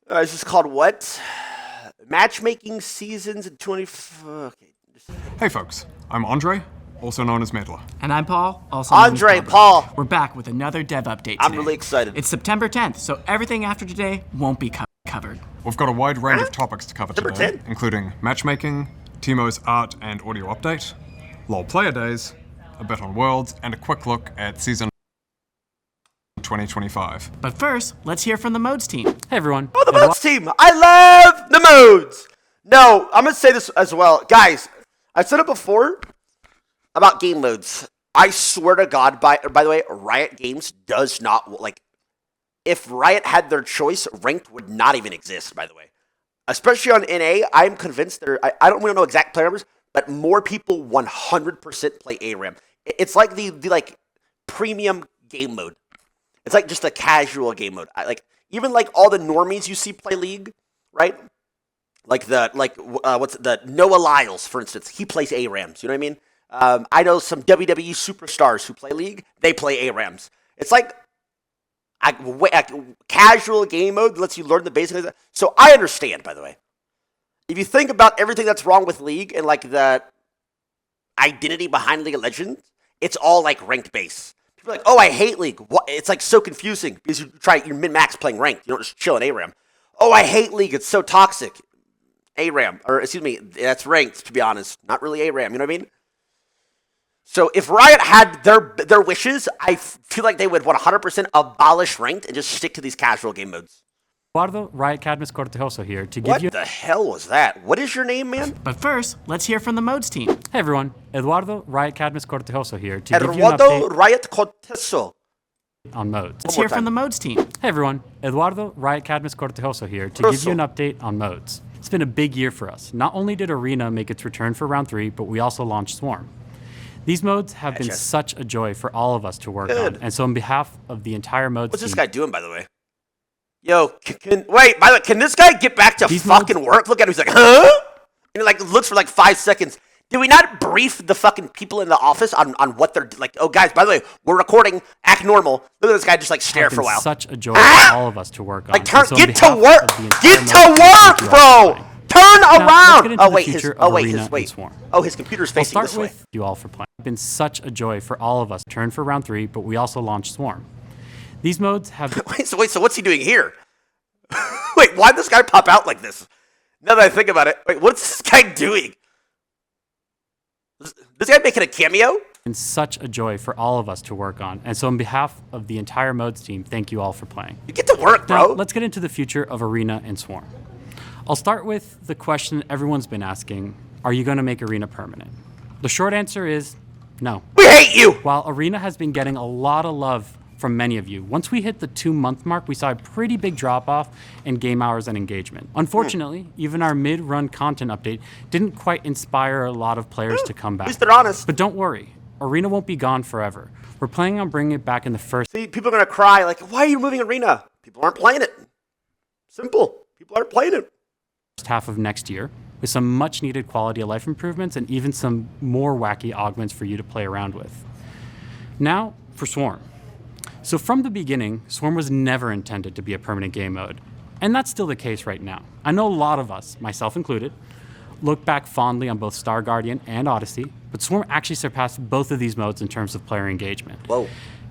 This is called what? Matchmaking seasons in 20. Okay. Hey folks, I'm Andre, also known as Meddler. And I'm Paul, also known as Andre, Barbara. Paul. We're back with another dev update today. I'm really excited. It's September 10th, so everything after today won't be covered. We've got a wide range of topics to cover September today, 10th? including matchmaking, Timo's art and audio update, LoL player days, a bit on Worlds, and a quick look at season 2025. But first, let's hear from the modes team. Hey everyone. Oh, the modes team. I love the modes. No, I'm going to say this as well. Guys, I've said it before about game modes. I swear to God, by the way, Riot Games does not, like, if Riot had their choice, ranked would not even exist, by the way. Especially on NA, I'm convinced I don't really know exact player numbers, but more people 100% play ARAM. It's like the like premium game mode. It's like just a casual game mode. Even like all the normies you see play League, right? What's the Noah Lyles, for instance, he plays ARAMs. You know what I mean? I know some WWE superstars who play League. They play ARAMs. It's like a casual game mode lets you learn the basics. So I understand, by the way. If you think about everything that's wrong with League and like the identity behind League of Legends, it's all like ranked base. People are like, oh, I hate League. It's like so confusing because you're min-max playing ranked. You don't just chill in ARAM. Oh, I hate League. It's so toxic. ARAM, or excuse me, that's ranked, to be honest. Not really ARAM, you know what I mean? So if Riot had their wishes, I feel like they would 100% abolish ranked and just stick to these casual game modes. Eduardo, Riot Cadmus Cortejoso here to give you... What the hell was that? What is your name, man? But first, let's hear from the modes team. Hey everyone, Eduardo, Riot Cadmus Cortejoso here to give you an Eduardo update Riot Cortejo on modes. Let's hear from the modes team. Hey everyone, Eduardo, Riot Cadmus Cortejoso here to give you an update on modes. It's been a big year for us. Not only did Arena make its return for round 3, but we also launched Swarm. These modes have been such a joy for all of us to work on, and so on behalf of the entire modes What's team... this guy doing, by the way? Yo, wait, by the way, can this guy get back to fucking work? Look at him, he's like, huh? And he like looks for like 5 seconds. Did we not brief the fucking people in the office on what they're like? Oh, guys, by the way, we're recording. Act normal. Look at this guy just like stare for a while. Such a joy for all of us to work on. Like, get to work, bro. Turn around. His computer's facing this way. With you all for playing. It's been such a joy for all of us. Turn for round 3, but we also launched Swarm. These modes have. Wait, so what's he doing here? Wait, why'd this guy pop out like this? Now that I think about it, wait, what's this guy doing? This guy making a cameo? Been such a joy for all of us to work on, and so on behalf of the entire modes team, thank you all for playing. You get to work, bro. Now, let's get into the future of Arena and Swarm. I'll start with the question everyone's been asking: are you going to make Arena permanent? The short answer is no. We hate you. While Arena has been getting a lot of love from many of you, once we hit the 2-month mark, we saw a pretty big drop-off in game hours and engagement. Unfortunately, even our mid-run content update didn't quite inspire a lot of players to come back. At least they're honest. But don't worry, Arena won't be gone forever. We're planning on bringing it back in the first... See, people are going to cry, like, why are you moving Arena? People aren't playing it. Simple. People aren't playing it. ...half of next year, with some much-needed quality of life improvements and even some more wacky augments for you to play around with. Now, for Swarm. So from the beginning, Swarm was never intended to be a permanent game mode, and that's still the case right now. I know a lot of us, myself included, look back fondly on both Star Guardian and Odyssey, but Swarm actually surpassed both of these modes in terms of player engagement. Whoa.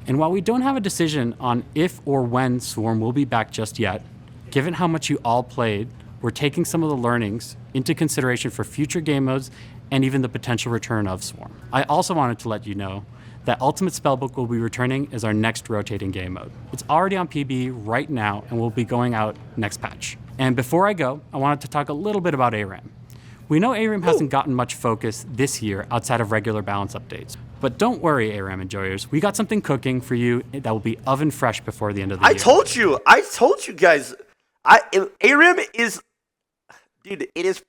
And while we don't have a decision on if or when Swarm will be back just yet, given how much you all played, we're taking some of the learnings into consideration for future game modes and even the potential return of Swarm. I also wanted to let you know that Ultimate Spellbook will be returning as our next rotating game mode. It's already on PB right now and will be going out next patch. And before I go, I wanted to talk a little bit about ARAM. We know ARAM hasn't gotten much focus this year outside of regular balance updates. But don't worry, ARAM enjoyers. We got something cooking for you that will be oven fresh before the end of the year. I told you guys. ARAM is, dude. It is.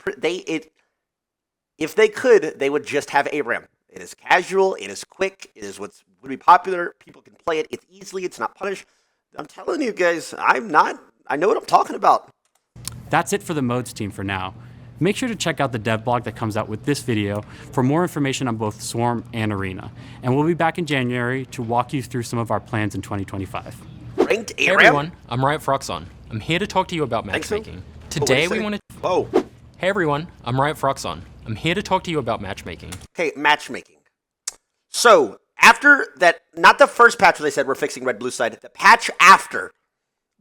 If they could, they would just have ARAM. It is casual. It is quick. It is would be popular. People can play it. It's easily. It's not punished. I'm telling you guys. I know what I'm talking about. That's it for the modes team for now. Make sure to check out the dev blog that comes out with this video for more information on both Swarm and Arena. And we'll be back in January to walk you through some of our plans in 2025. Ranked ARAM? Hey everyone, I'm Riot Froxon. I'm here to talk to you about Think so? matchmaking. Today we want to... Whoa. Hey everyone, I'm Riot Froxon. I'm here to talk to you about matchmaking. Okay, matchmaking. So, after that, not the first patch where they said we're fixing red blue side, the patch after,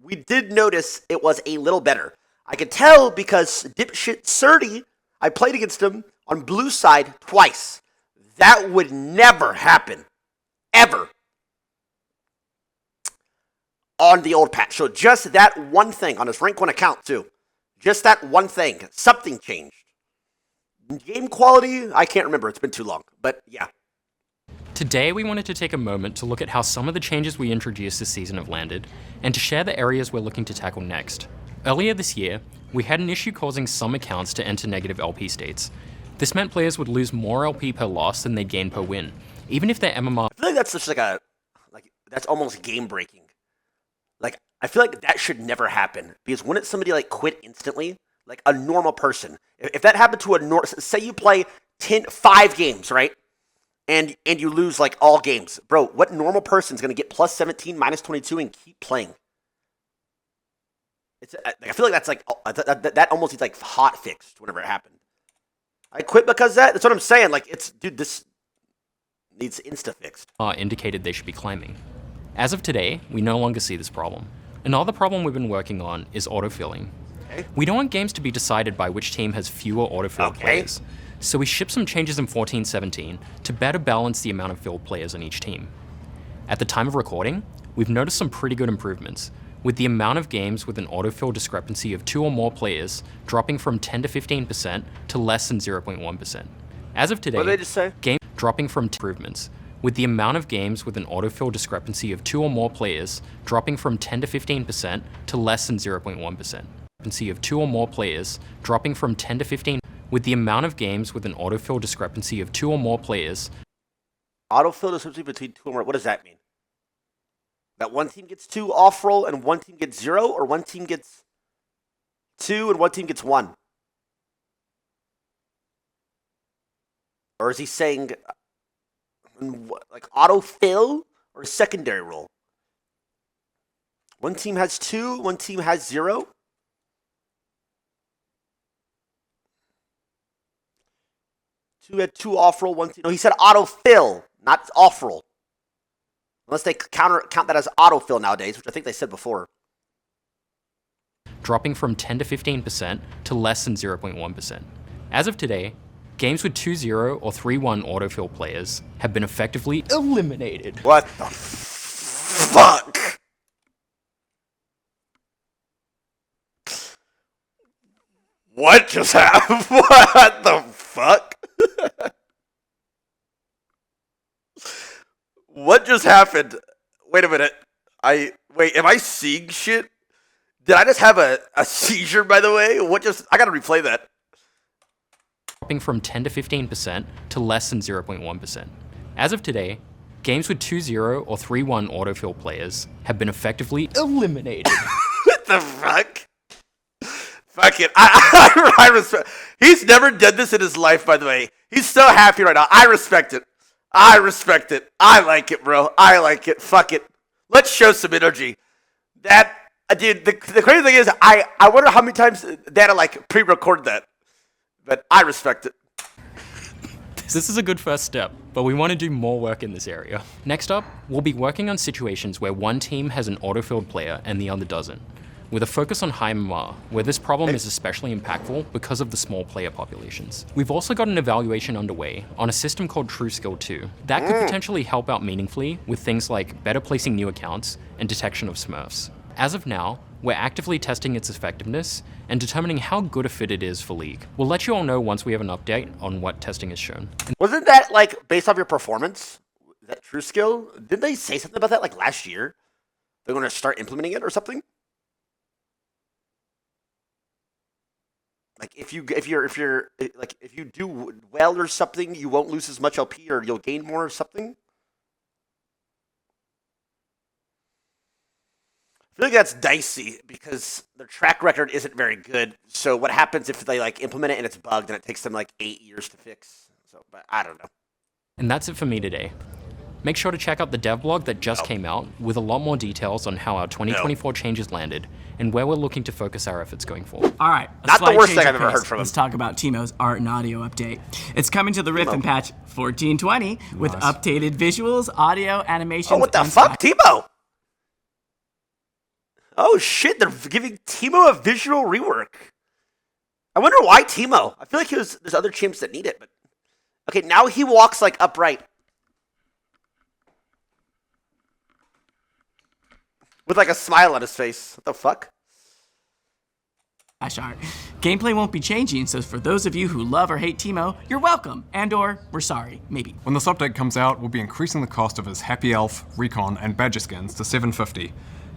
we did notice it was a little better. I could tell because dipshit Surdy, I played against him on blue side twice. That would never happen. Ever. On the old patch. So just that one thing, on his rank 1 account too. Just that one thing. Something changed. Game quality, I can't remember. It's been too long. But yeah. Today we wanted to take a moment to look at how some of the changes we introduced this season have landed, and to share the areas we're looking to tackle next. Earlier this year, we had an issue causing some accounts to enter negative LP states. This meant players would lose more LP per loss than they'd gain per win, even if their MMR... I feel like that's just that's almost game breaking. Like, I feel like that should never happen. Because wouldn't somebody, like, quit instantly? Like, a normal person. If that happened to say you play 5 games, right? And you lose, like, all games. Bro, what normal person's going to get plus 17, minus 22, and keep playing? I feel like that's, like, that almost needs, like, hot fixed whenever it happened. I quit because of that? That's what I'm saying. Like, dude, this needs insta-fixed. indicated they should be climbing. As of today, we no longer see this problem. Another problem we've been working on is autofilling. Okay. We don't want games to be decided by which team has fewer autofilled players, so we shipped some changes in 14-17 to better balance the amount of filled players on each team. At the time of recording, we've noticed some pretty good improvements, with the amount of games with an autofill discrepancy of 2 or more players dropping from 10 to 15% to less than 0.1%. As of today, What did they just say? Game dropping from improvements, with the amount of games with an autofill discrepancy of 2 or more players dropping from 10 to 15% to less than 0.1%. Discrepancy of 2 or more players dropping from 10 to 15, with the amount of games with an autofill discrepancy of 2 or more players. Autofill discrepancy between 2 or more. What does that mean? That one team gets 2 off roll and one team gets 0, or one team gets 2 and one team gets 1? Or is he saying like autofill or secondary roll? One team has 2, one team has 0. Two had 2 off roll, one team. No, he said autofill, not off roll. Unless they count that as autofill nowadays, which I think they said before. Dropping from 10 to 15% to less than 0.1%. As of today, games with 2-0 or 3-1 autofill players have been effectively eliminated. What the fuck? What just happened? What the fuck? What just happened? Wait a minute. Wait, am I seeing shit? Did I just have a seizure, by the way? I gotta replay that. Dropping from 10 to 15% to less than 0.1%. As of today, games with 2-0 or 3-1 autofill players have been effectively eliminated. What the fuck? Fuck it. I respect. He's never done this in his life, by the way. He's so happy right now. I respect it. I respect it. I like it, bro. I like it. Fuck it. Let's show some energy. That, dude, the crazy thing is, I wonder how many times they had to, like, pre-record that. But I respect it. This is a good first step, but we want to do more work in this area. Next up, we'll be working on situations where one team has an autofilled player and the other doesn't, with a focus on high MMR, where this problem is especially impactful because of the small player populations. We've also got an evaluation underway on a system called True Skill 2 that could potentially help out meaningfully with things like better placing new accounts and detection of smurfs. As of now, we're actively testing its effectiveness and determining how good a fit it is for League. We'll let you all know once we have an update on what testing has shown. Wasn't that, like, based off your performance? That True Skill? Didn't they say something about that, like, last year? They're going to start implementing it or something? Like, if you do well or something, you won't lose as much LP or you'll gain more or something? I feel like that's dicey because their track record isn't very good. So what happens if they, like, implement it and it's bugged and it takes them, like, 8 years to fix? So, but I don't know. And that's it for me today. Make sure to check out the dev blog that just came out with a lot more details on how our 2024 changes landed and where we're looking to focus our efforts going forward. All right. Not the worst thing I've ever heard from him. Let's talk about Teemo's art and audio update. It's coming to the Rift and Patch 1420 with updated visuals, audio, animations. Oh, what the fuck, Teemo? Oh shit, they're giving Teemo a visual rework. I wonder why Teemo. I feel like there's other chimps that need it, but okay, now he walks like upright. With like a smile on his face. What the fuck? Art. Gameplay won't be changing, so for those of you who love or hate Teemo, you're welcome, and/or we're sorry, maybe. When this update comes out, we'll be increasing the cost of his Happy Elf, Recon, and Badger skins to $750,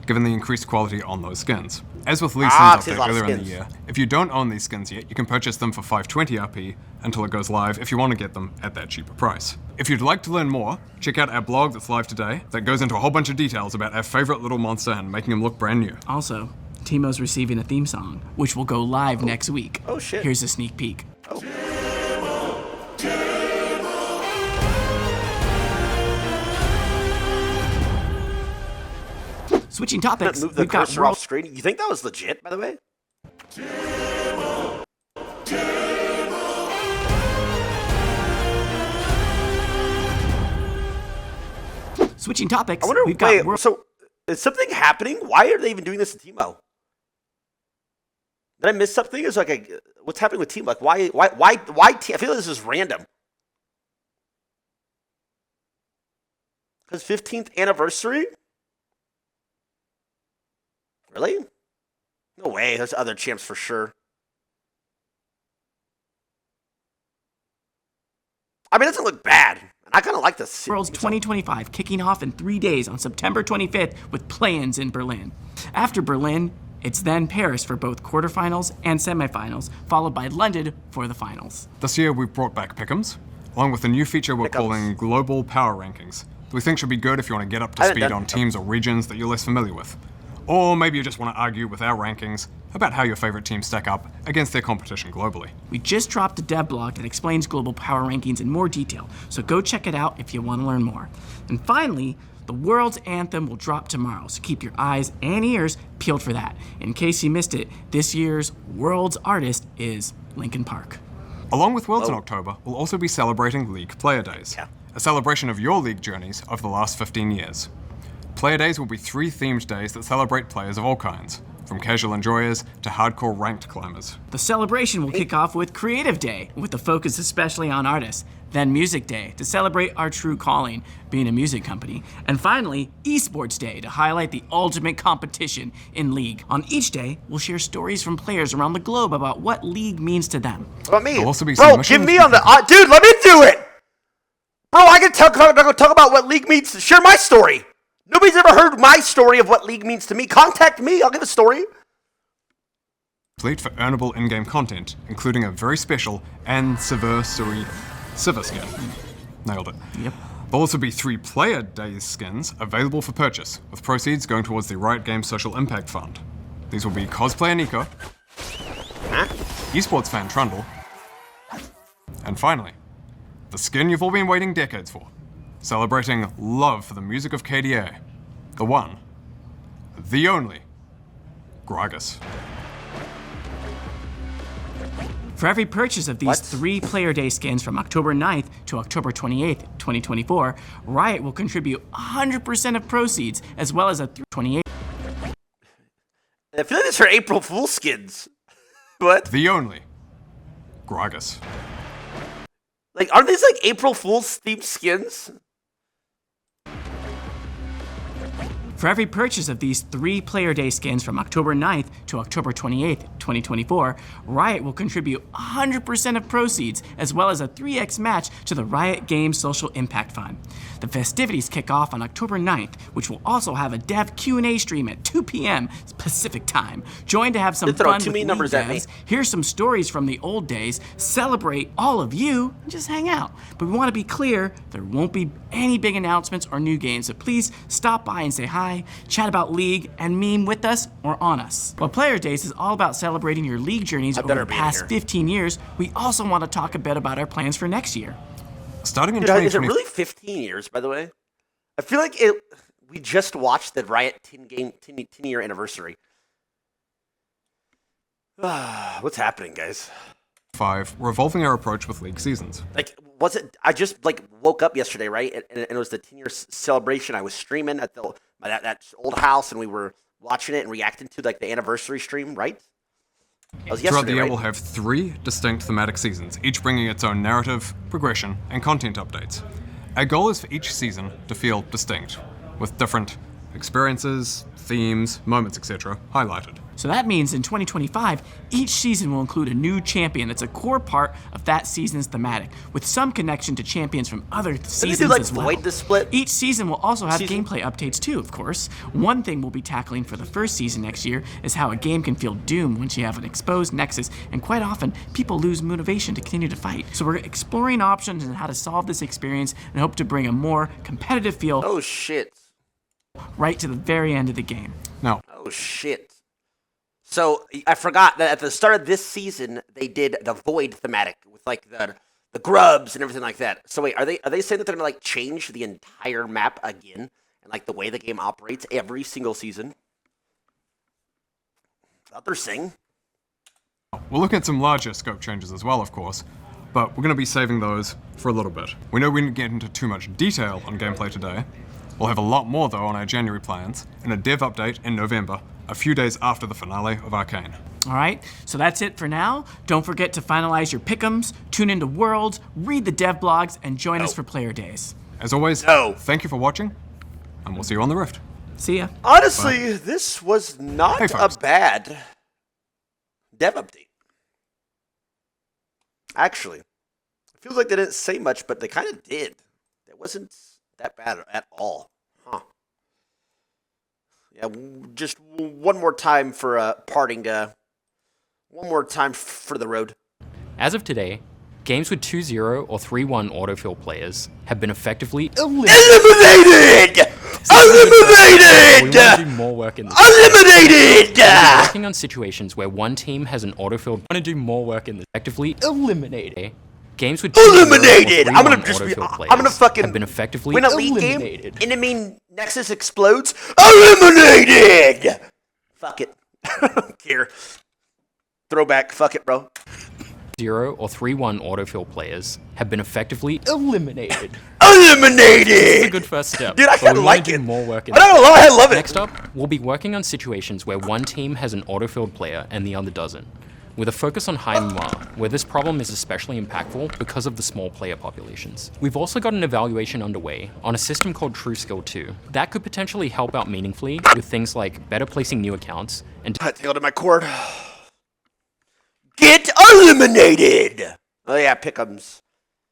given the increased quality on those skins. As with Lee Sin's update earlier in the year, if you don't own these skins yet, you can purchase them for $520 RP until it goes live if you want to get them at that cheaper price. If you'd like to learn more, check out our blog that's live today that goes into a whole bunch of details about our favorite little monster and making him look brand new. Also, Teemo's receiving a theme song, which will go live next week. Oh shit. Here's a sneak peek. Oh. Switching topics, Move the we've got cursor off screen. You think that was legit, by the way? Switching topics, I wonder, we've got wait, so is something happening? Why are they even doing this to Teemo? Did I miss something? Is like what's happening with Teemo? Like why I feel like this is random. His 15th anniversary? Really? No way. There's other champs for sure. I mean, it doesn't look bad. And I kind of like this. Worlds 2025 kicking off in 3 days on September 25th with play-ins in Berlin. After Berlin, it's then Paris for both quarterfinals and semifinals, followed by London for the finals. This year we've brought back Pick'ems, along with a new feature we're calling Global Power Rankings, that we think should be good if you want to get up to speed on teams or regions that you're less familiar with. Or maybe you just want to argue with our rankings about how your favorite teams stack up against their competition globally. We just dropped a dev blog that explains global power rankings in more detail, so go check it out if you want to learn more. And finally, the World's Anthem will drop tomorrow, so keep your eyes and ears peeled for that. In case you missed it, this year's World's artist is Linkin Park. Along with Worlds in October, we'll also be celebrating League Player Days, a celebration of your League journeys over the last 15 years. Player Days will be 3 themed days that celebrate players of all kinds, from casual enjoyers to hardcore ranked climbers. The celebration will kick off with Creative Day, with the focus especially on artists, then Music Day, to celebrate our true calling, being a music company, and finally, Esports Day, to highlight the ultimate competition in League. On each day, we'll share stories from players around the globe about what League means to them. What about me? There'll also be Bro, some give missions me on the... dude, let me do it! Bro, I can talk about what League means. Share my story. Nobody's ever heard my story of what League means to me. Contact me. I'll give a story. complete for earnable in-game content, including a very special anniversary Civer skin. Nailed it. Yep. There'll also be 3 Player Days skins available for purchase, with proceeds going towards the Riot Games Social Impact Fund. These will be Cosplayer Nico, Esports Fan Trundle, and finally, the skin you've all been waiting decades for, celebrating love for the music of KDA, the one, the only, Gragas. For every purchase of these 3 Player Day skins from October 9th to October 28th, 2024, Riot will contribute 100% of proceeds, as well as a 28th. I feel like these are April Fool's skins. What? The only, Gragas. Like, aren't these like April Fool's themed skins? For every purchase of these 3 Player Day skins from October 9th to October 28th, 2024, Riot will contribute 100% of proceeds, as well as a 3x match to the Riot Games Social Impact Fund. The festivities kick off on October 9th, which will also have a dev Q&A stream at 2 p.m. Pacific time. Join to have some fun with League devs, hear some stories from the old days, celebrate all of you, and just hang out. But we want to be clear, there won't be any big announcements or new games, so please stop by and say hi, chat about League, and meme with us or on us. While Player Days is all about celebrating your League journeys over the past 15 years, we also want to talk a bit about our plans for next year. Starting in Dude, 2020, is it really 15 years, by the way? I feel like we just watched the Riot 10-year anniversary. What's happening, guys? 5. We're evolving our approach with league seasons. Like, was it? I just woke up yesterday, right? And it was the 10-year celebration. I was streaming at that old house, and we were watching it and reacting to the anniversary stream, right? That was yesterday, Throughout the year, right? we'll have 3 distinct thematic seasons, each bringing its own narrative, progression, and content updates. Our goal is for each season to feel distinct, with different experiences, themes, moments, etc. highlighted. So that means in 2025, each season will include a new champion that's a core part of that season's thematic, with some connection to champions from other seasons as well. Void the split? Each season will also have gameplay updates too, of course. One thing we'll be tackling for the first season next year is how a game can feel doomed once you have an exposed nexus, and quite often, people lose motivation to continue to fight. So we're exploring options and how to solve this experience and hope to bring a more competitive feel Oh, shit. right to the very end of the game. Now, Oh, shit. So, I forgot that at the start of this season, they did the Void thematic with, the grubs and everything like that. So, wait, are they saying that they're going to, change the entire map again? And, the way the game operates every single season? Is that what they're saying? we're looking at some larger scope changes as well, of course, but we're going to be saving those for a little bit. We know we didn't get into too much detail on gameplay today. We'll have a lot more, though, on our January plans, and a dev update in November, a few days after the finale of Arcane. All right, so that's it for now. Don't forget to finalize your pick'ems, tune into Worlds, read the dev blogs, and join us for Player Days. As always, No. thank you for watching, and we'll see you on the Rift. See ya. Honestly, this was not Hey, a folks. bad dev update. Actually, it feels like they didn't say much, but they kind of did. It wasn't that bad at all. Huh. Yeah, just one more time for parting. One more time for the road. As of today, games with 2-0 or 3-1 autofill players have been effectively Eliminated! We Eliminated! want to do more work in this. Eliminated! Working on situations where one team has an autofill. Want to do more work in this. Effectively eliminated. Games with 2-0 or Eliminated! 3-1 I'm gonna just be. autofill I'm gonna players fucking have been effectively win a league eliminated. game. Enemy Nexus explodes. Eliminated! Fuck it. I don't care. Throwback. Fuck it, bro. 0 or 3-1 autofill players have been effectively eliminated. Eliminated! It's a good first step. Dude, I but kinda we like want to it. do more work in I don't know, I love it. Next up, we'll be working on situations where one team has an autofilled player and the other doesn't, with a focus on high MR, where this problem is especially impactful because of the small player populations. We've also got an evaluation underway on a system called True Skill 2 that could potentially help out meaningfully with things like better placing new accounts and I tangled in my cord. Get eliminated! Oh yeah, pick'ems.